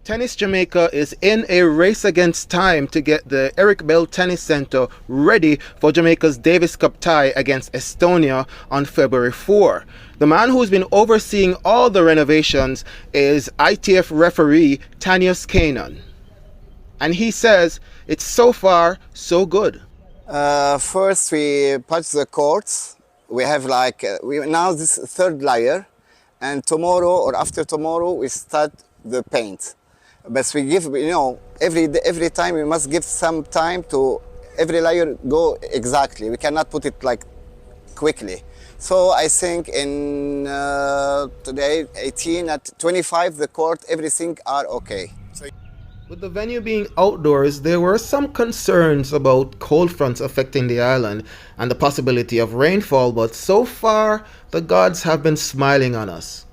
Tennis Jamaica is in a race against time to get the Eric Bell Tennis Center ready for Jamaica's Davis Cup tie against Estonia on February 4. The man who's been overseeing all the renovations is ITF referee Tanios Kanaan. And he says it's so far so good. First we patch the courts. We have now this third layer, and tomorrow or after tomorrow we start the paint. But we give, every time we must give some time to every layer go exactly. We cannot put it like quickly. So I think in today 18 at 25 the court everything are okay. With the venue being outdoors, there were some concerns about cold fronts affecting the island and the possibility of rainfall, but so far the gods have been smiling on us.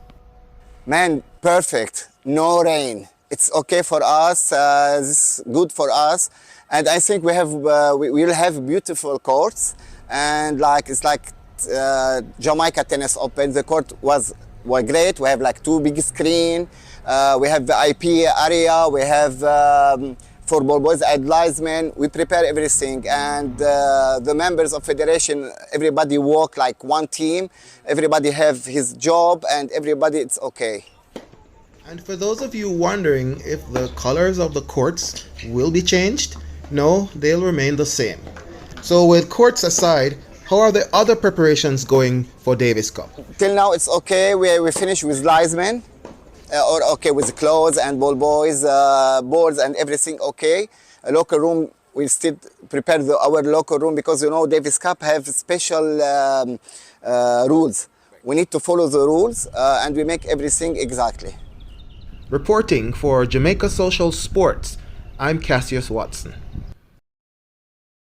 Man, perfect, no rain. It's okay for us, this is good for us, and I think we will have beautiful courts, and it's like Jamaica Tennis Open. The court was great. We have like 2 big screen. We have VIP area. We have for ball boys advertisement. We prepare everything, and the members of federation, everybody work like one team. Everybody have his job, and everybody it's okay. And for those of you wondering if the colors of the courts will be changed, no, they'll remain the same. So with courts aside, how are the other preparations going for Davis Cup? Till now it's okay. We finished with linesmen, or okay with clothes and ball boys, boards and everything okay. A locker room, we still prepare our locker room because Davis Cup have special rules. We need to follow the rules and we make everything exactly. Reporting for Jamaica Social Sports, I'm Cassius Watson.